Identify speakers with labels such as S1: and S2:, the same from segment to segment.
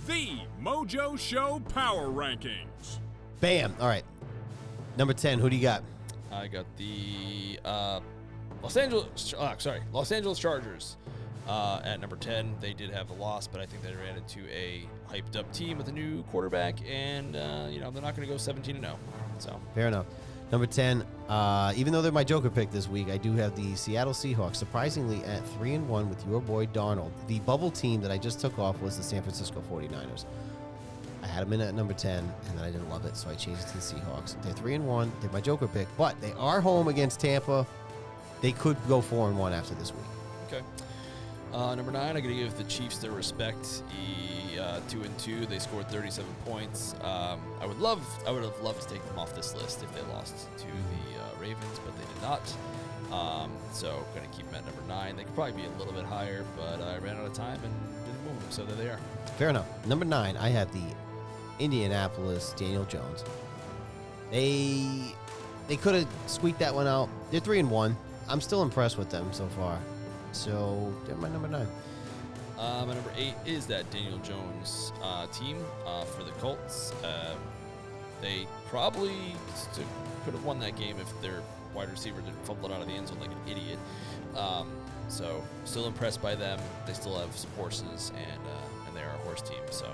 S1: The MOJO Show Power Rankings.
S2: Bam. All right. Number 10, who do you got?
S3: I got the Los Angeles Chargers at number 10. They did have a loss, but I think they ran into a hyped-up team with a new quarterback, and they're not going to go 17-0. So
S2: fair enough. Number 10, even though they're my Joker pick this week, I do have the Seattle Seahawks, surprisingly at 3-1 with your boy Darnold. The bubble team that I just took off was the San Francisco 49ers. I had them in at number 10, and then I didn't love it, so I changed it to the Seahawks. They're 3-1. They're my Joker pick, but they are home against Tampa. They could go 4-1 after this week.
S3: Okay. Number 9, I'm going to give the Chiefs their respect. 2-2. They scored 37 points. I would have loved to take them off this list if they lost to the Ravens, but they did not. So going to keep them at number 9. They could probably be a little bit higher, but I ran out of time and didn't move them, so there they are.
S2: Fair enough. Number 9, I have the Indianapolis Daniel Jones. They could have squeaked that one out. They're 3-1. I'm still impressed with them so far. So they're my number 9.
S3: My number 8 is that Daniel Jones team for the Colts. They probably could have won that game if their wide receiver didn't fumble it out of the end zone like an idiot. So still impressed by them. They still have some horses, and they are a horse team. So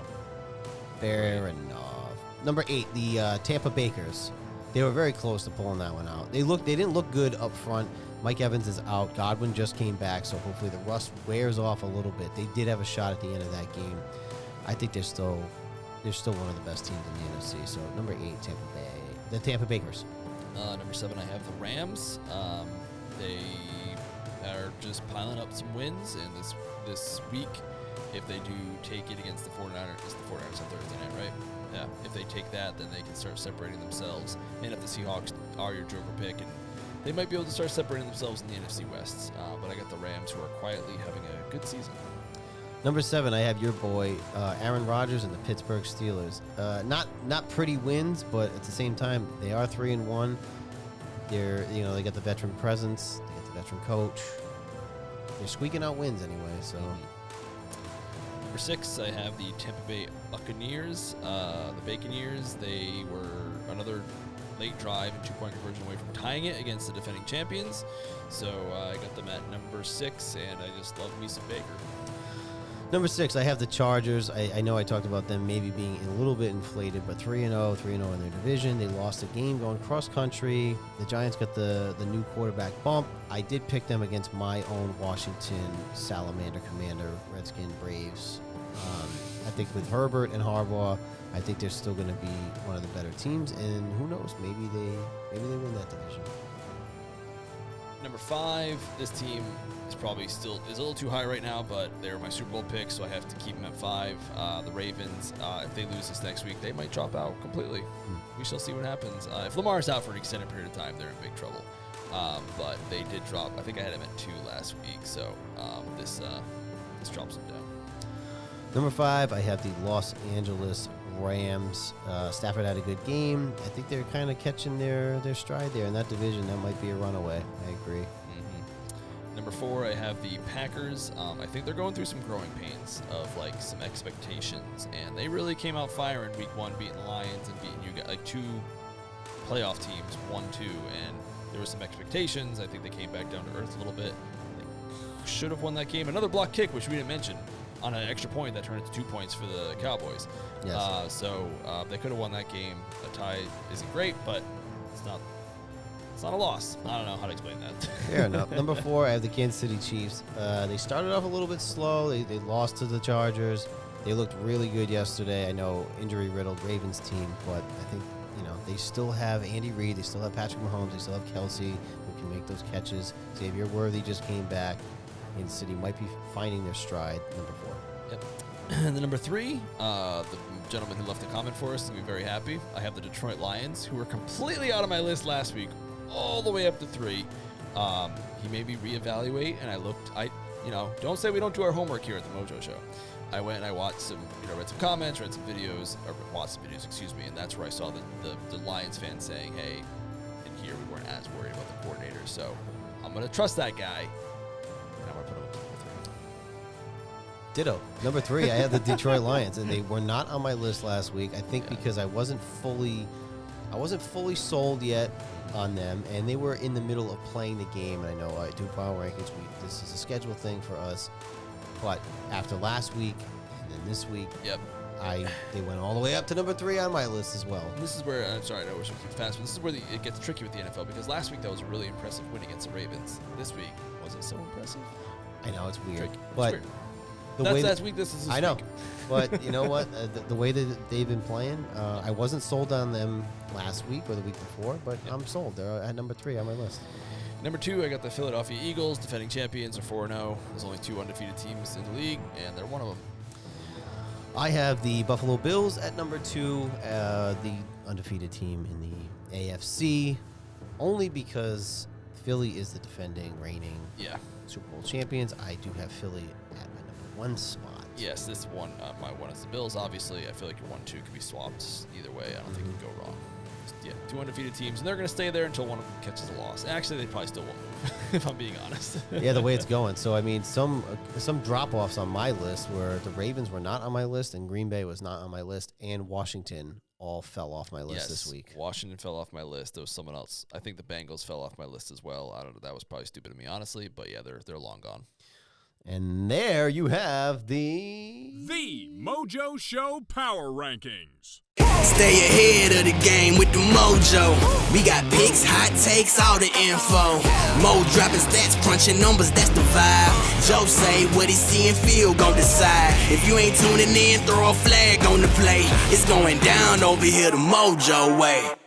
S2: fair enough. Number 8, the Tampa Bakers. They were very close to pulling that one out. They didn't look good up front. Mike Evans is out. Godwin just came back, so hopefully the rust wears off a little bit. They did have a shot at the end of that game. I think they're still one of the best teams in the NFC. So number 8, the Tampa Bakers.
S3: Number 7, I have the Rams. They are just piling up some wins, and this week, if they do take it against the 49ers, it's the 49ers on Thursday night, right? Yeah. If they take that, then they can start separating themselves. And if the Seahawks are your Joker pick, and they might be able to start separating themselves in the NFC West. But I got the Rams, who are quietly having a good season.
S2: Number 7, I have your boy Aaron Rodgers and the Pittsburgh Steelers. Not pretty wins, but at the same time, they are 3-1. They got the veteran presence, they got the veteran coach. They're squeaking out wins anyway. So.
S3: Number 6, I have the Tampa Bay Buccaneers. The Baconeers, they were another late drive and 2-point conversion away from tying it against the defending champions. So I got them at number 6, and I just love me some Baker.
S2: Number 6, I have the Chargers. I know I talked about them maybe being a little bit inflated, but 3-0 in their division. They lost a game going cross-country. The Giants got the new quarterback bump. I did pick them against my own Washington Salamander Commander, Redskin Braves. I think with Herbert and Harbaugh, I think they're still going to be one of the better teams, and who knows, maybe they win that division.
S3: Number 5, this team is probably is a little too high right now, but they're my Super Bowl pick, so I have to keep them at 5. The Ravens, if they lose this next week, they might drop out completely. We shall see what happens. If Lamar's out for an extended period of time, they're in big trouble. But they did drop. I think I had him at 2 last week, so this drops them down.
S2: Number 5, I have the Los Angeles Rams. Stafford had a good game. I think they're kind of catching their stride there in that division. That might be a runaway. I agree.
S3: Mm-hmm. Number 4, I have the Packers. I think they're going through some growing pains of some expectations, and they really came out firing week 1, beating the Lions and beating you guys, 2 playoff teams, 1-2, and there were some expectations. I think they came back down to earth a little bit. They should have won that game. Another block kick, which we didn't mention, on an extra point that turned into 2 points for the Cowboys.
S2: Yes.
S3: So they could have won that game. A tie isn't great, but it's not a loss. I don't know how to explain that.
S2: Fair enough. Number 4, I have the Kansas City Chiefs. They started off a little bit slow. They lost to the Chargers. They looked really good yesterday. I know injury-riddled Ravens team, but I think they still have Andy Reid. They still have Patrick Mahomes. They still have Kelsey, who can make those catches. Xavier Worthy just came back. Kansas City might be finding their stride. Number 4.
S3: Yep. And the number 3, the gentleman who left a comment for us, to be very happy. I have the Detroit Lions, who were completely out of my list last week, all the way up to 3. He made me reevaluate, and I looked. Don't say we don't do our homework here at the MOJO Show. I went and I watched some, read some comments, read some videos, and that's where I saw the Lions fans saying, hey, in here we weren't as worried about the coordinator, so I'm going to trust that guy, and I'm going to put him up to number
S2: Ditto. Number 3, I have the Detroit Lions, and they were not on my list last week. I think because I wasn't fully sold yet on them, and they were in the middle of playing the game. And I know I do Power Rankings week. This is a schedule thing for us. But after last week and then this week, they went all the way up to number 3 on my list as well.
S3: This is where I'm sorry, I know we're supposed to be fast, but this is where it gets tricky with the NFL, because last week that was a really impressive win against the Ravens. This week wasn't so impressive.
S2: I know it's weird,
S3: Tricky.
S2: but.
S3: It's weird. That's last week. This is this
S2: I know,
S3: week.
S2: but you know what? The way that they've been playing, I wasn't sold on them last week or the week before, but I'm sold. They're at number 3 on my list.
S3: Number 2, I got the Philadelphia Eagles, defending champions, are 4-0. There's only 2 undefeated teams in the league, and they're one of them.
S2: I have the Buffalo Bills at number 2, the undefeated team in the AFC, only because Philly is the defending, reigning Super Bowl champions. I do have Philly at my number 1 spot.
S3: Yes, this one, my one is the Bills. Obviously, I feel like your 1-2 could be swapped either way. I don't think you can go wrong. Yeah, 2 undefeated teams, and they're going to stay there until one of them catches a loss. Actually, they probably still won't move, if I'm being honest.
S2: Yeah, the way it's going. So, I mean, some drop-offs on my list where the Ravens were not on my list and Green Bay was not on my list, and Washington all fell off my list this week.
S3: Washington fell off my list. There was someone else. I think the Bengals fell off my list as well. I don't know. That was probably stupid of me, honestly, but yeah, they're long gone.
S2: And there you have the
S1: MOJO Show Power Rankings.
S4: Stay ahead of the game with the MOJO. We got picks, hot takes, all the info. Mo dropping stats, crunching numbers, that's the vibe. Joe say what he see and feel, gon' decide. If you ain't tuning in, throw a flag on the play. It's going down over here the MOJO way.